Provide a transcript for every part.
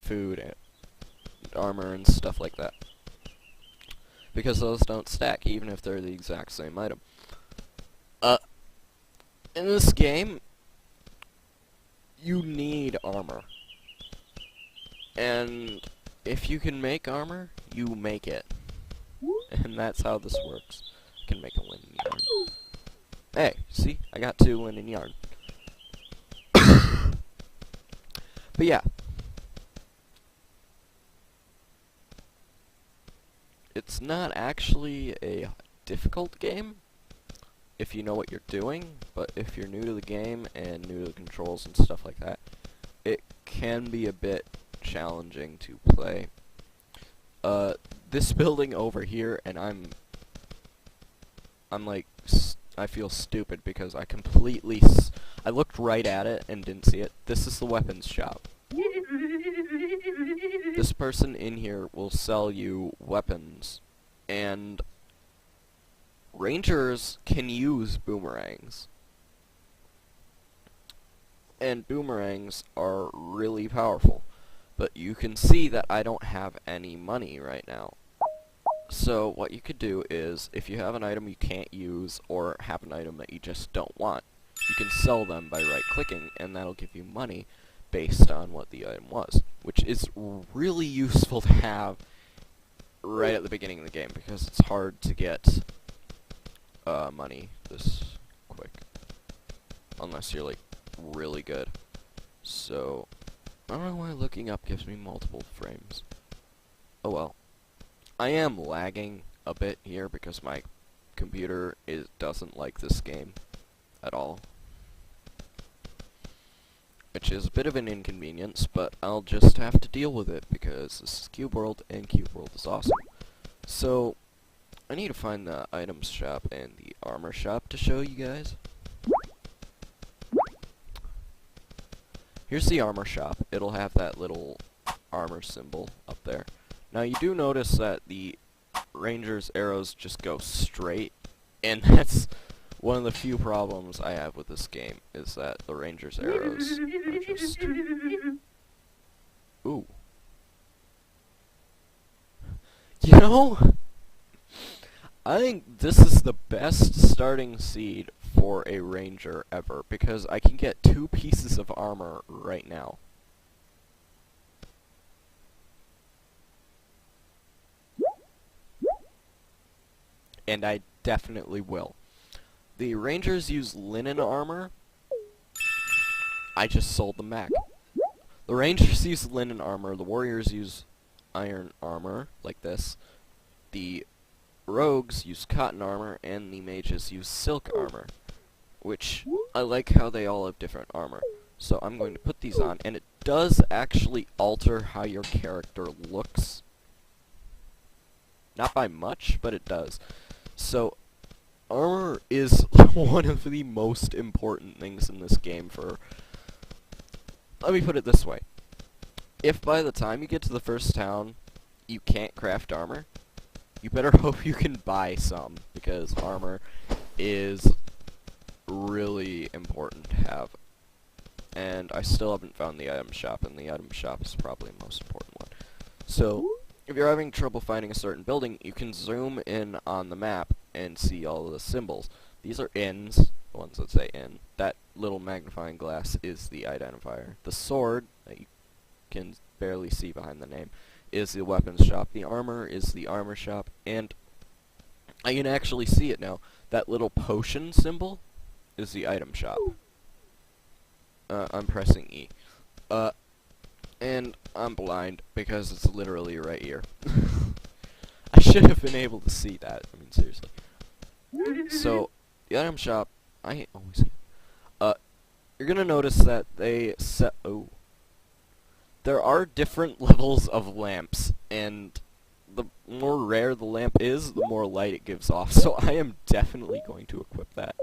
food and armor and stuff like that. Because those don't stack, even if they're the exact same item. In this game, you need armor. And if you can make armor, you make it. And that's how this works. I can make a linen yarn. Hey, see? I got 2 linen yarn. But yeah. It's not actually a difficult game if you know what you're doing, but if you're new to the game and new to the controls and stuff like that, it can be a bit challenging to play. This building over here, and I'm like, I feel stupid because I completely, I looked right at it and didn't see it. This is the weapons shop. This person in here will sell you weapons, and rangers can use boomerangs. And boomerangs are really powerful. But you can see that I don't have any money right now. So what you could do is, if you have an item you can't use, or have an item that you just don't want, you can sell them by right-clicking, and that'll give you money based on what the item was, which is really useful to have right at the beginning of the game, because it's hard to get money this quick, unless you're like really good. So I don't know why looking up gives me multiple frames. Oh well. I am lagging a bit here because my computer doesn't like this game at all, which is a bit of an inconvenience, but I'll just have to deal with it because this is Cube World, and Cube World is awesome. So, I need to find the items shop and the armor shop to show you guys. Here's the armor shop. It'll have that little armor symbol up there. Now, you do notice that the ranger's arrows just go straight, and that's one of the few problems I have with this game, is that the ranger's arrows are just... Ooh. You know, I think this is the best starting seed for a ranger ever, because I can get 2 pieces of armor right now. And I definitely will. The rangers use linen armor. I just sold them back. The rangers use linen armor, the warriors use iron armor, like this. The rogues use cotton armor, and the mages use silk armor. Which, I like how they all have different armor. So I'm going to put these on, and it does actually alter how your character looks. Not by much, but it does. So, armor is one of the most important things in this game for... Let me put it this way. If by the time you get to the first town, you can't craft armor, you better hope you can buy some, because armor is really important to have. And I still haven't found the item shop, and the item shop is probably the most important one. So, if you're having trouble finding a certain building, you can zoom in on the map and see all of the symbols. These are inns, the ones that say inn. That little magnifying glass is the identifier. The sword, that you can barely see behind the name, is the weapons shop. The armor is the armor shop, and I can actually see it now. That little potion symbol is the item shop. I'm pressing E. And I'm blind because it's literally right here. I should have been able to see that. I mean, seriously. So, the item shop, I always... you're gonna notice that they set... Oh. There are different levels of lamps, and the more rare the lamp is, the more light it gives off. So I am definitely going to equip that.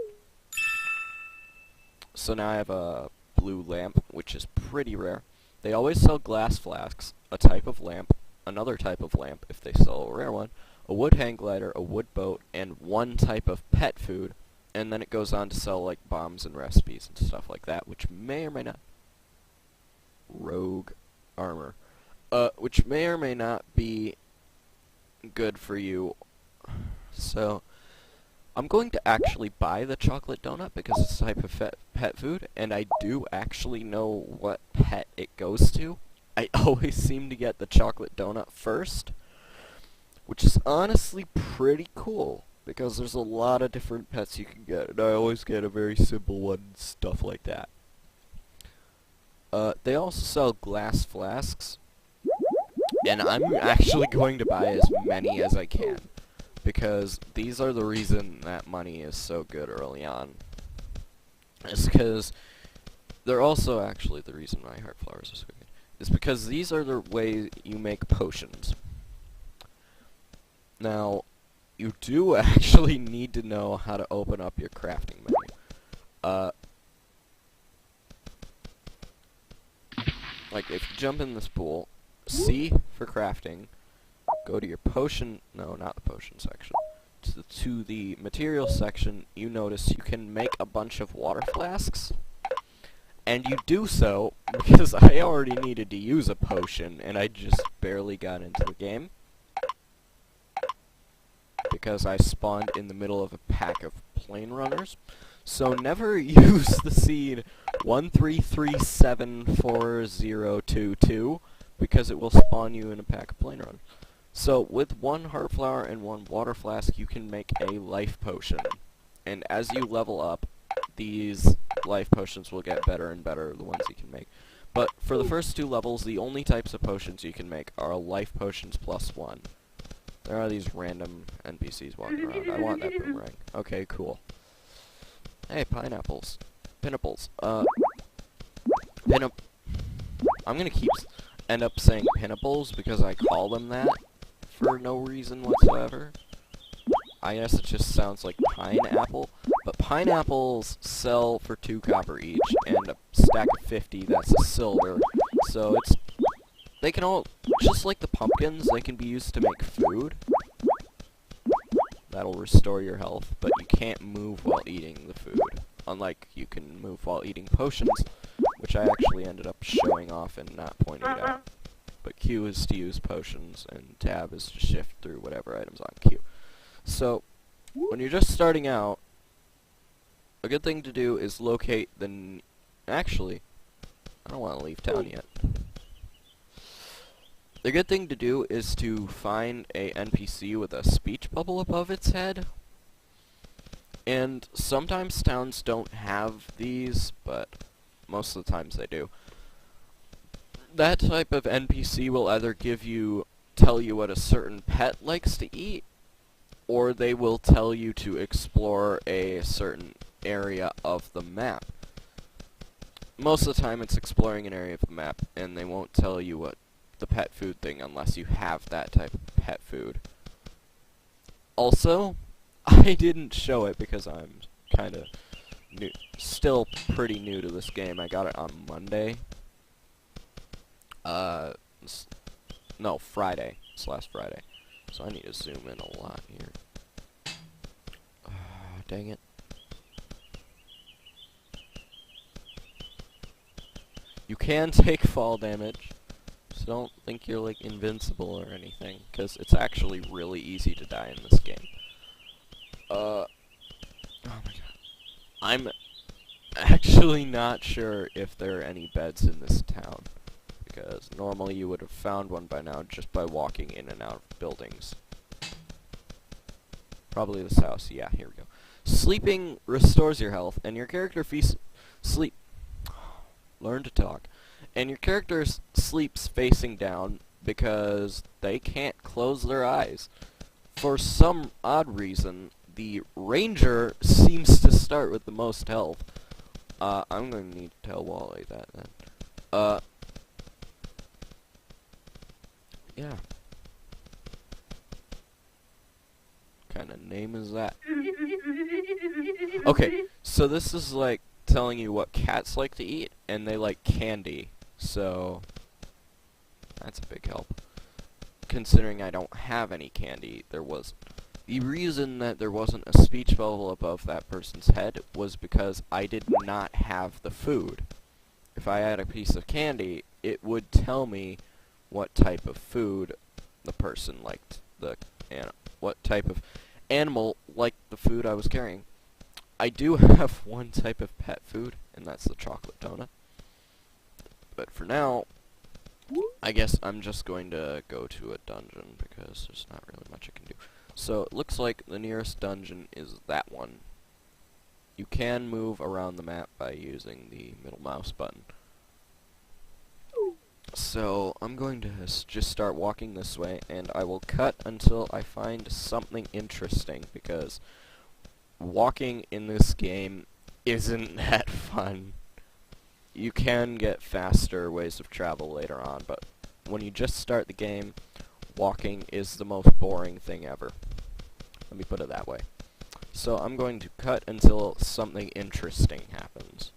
So now I have a blue lamp, which is pretty rare. They always sell glass flasks, a type of lamp, another type of lamp if they sell a rare one, a wood hang glider, a wood boat, and one type of pet food, and then it goes on to sell like bombs and recipes and stuff like that, which may or may not. Rogue armor. which may or may not be good for you. So, I'm going to actually buy the chocolate donut because it's a type of pet food, and I do actually know what pet it goes to. I always seem to get the chocolate donut first, which is honestly pretty cool, because there's a lot of different pets you can get, and I always get a very simple one, stuff like that. They also sell glass flasks, and I'm actually going to buy as many as I can, because these are the reason that money is so good early on. It's because they're also actually the reason why heart flowers are so good. It's because these are the way you make potions. Now, you do actually need to know how to open up your crafting menu. Like, if you jump in this pool, C for crafting, go to your potion, no, not the potion section, to the material section, you notice you can make a bunch of water flasks, and you do so because I already needed to use a potion, and I just barely got into the game, because I spawned in the middle of a pack of plane runners. So never use the seed 13374022, because it will spawn you in a pack of plane runners. So with one heart flower and one water flask, you can make a life potion. And as you level up, these life potions will get better and better, the ones you can make. But for the first 2 levels, the only types of potions you can make are life potions +1. There are these random NPCs walking around. I want that boomerang. Okay, cool. Hey, pineapples. Pinnaples. I'm gonna end up saying pinnaples because I call them that for no reason whatsoever. I guess it just sounds like pineapple, but pineapples sell for 2 copper each, and a stack of 50, that's a silver. So they can all, just like the pumpkins, they can be used to make food. That'll restore your health, but you can't move while eating the food. Unlike you can move while eating potions, which I actually ended up showing off and not pointing it out. But Q is to use potions, and Tab is to shift through whatever items on Q. So, when you're just starting out, a good thing to do is locate the... Actually, I don't want to leave town yet. The good thing to do is to find a NPC with a speech bubble above its head. And sometimes towns don't have these, but most of the times they do. That type of NPC will either tell you what a certain pet likes to eat, or they will tell you to explore a certain area of the map. Most of the time it's exploring an area of the map, and they won't tell you what the pet food thing unless you have that type of pet food. Also, I didn't show it because I'm kind of new, still pretty new to this game. I got it on Monday. No, Friday. It's last Friday. So I need to zoom in a lot here. Dang it. You can take fall damage, so don't think you're like invincible or anything, because it's actually really easy to die in this game. Oh my god. I'm actually not sure if there are any beds in this town, because normally you would have found one by now just by walking in and out of buildings. Probably this house. Yeah, here we go. Sleeping restores your health, and your character learn to talk. And your character sleeps facing down because they can't close their eyes. For some odd reason, the ranger seems to start with the most health. I'm going to need to tell Wally that then. Yeah. What kind of name is that? Okay, so this is like telling you what cats like to eat, and they like candy, so that's a big help. Considering I don't have any candy, the reason that there wasn't a speech bubble above that person's head was because I did not have the food. If I had a piece of candy, it would tell me what type of food the person liked, what type of animal liked the food I was carrying. I do have one type of pet food, and that's the chocolate donut. But for now, I guess I'm just going to go to a dungeon, because there's not really much I can do. So, it looks like the nearest dungeon is that one. You can move around the map by using the middle mouse button. So, I'm going to just start walking this way, and I will cut until I find something interesting, because walking in this game isn't that fun. You can get faster ways of travel later on, but when you just start the game, walking is the most boring thing ever. Let me put it that way. So I'm going to cut until something interesting happens.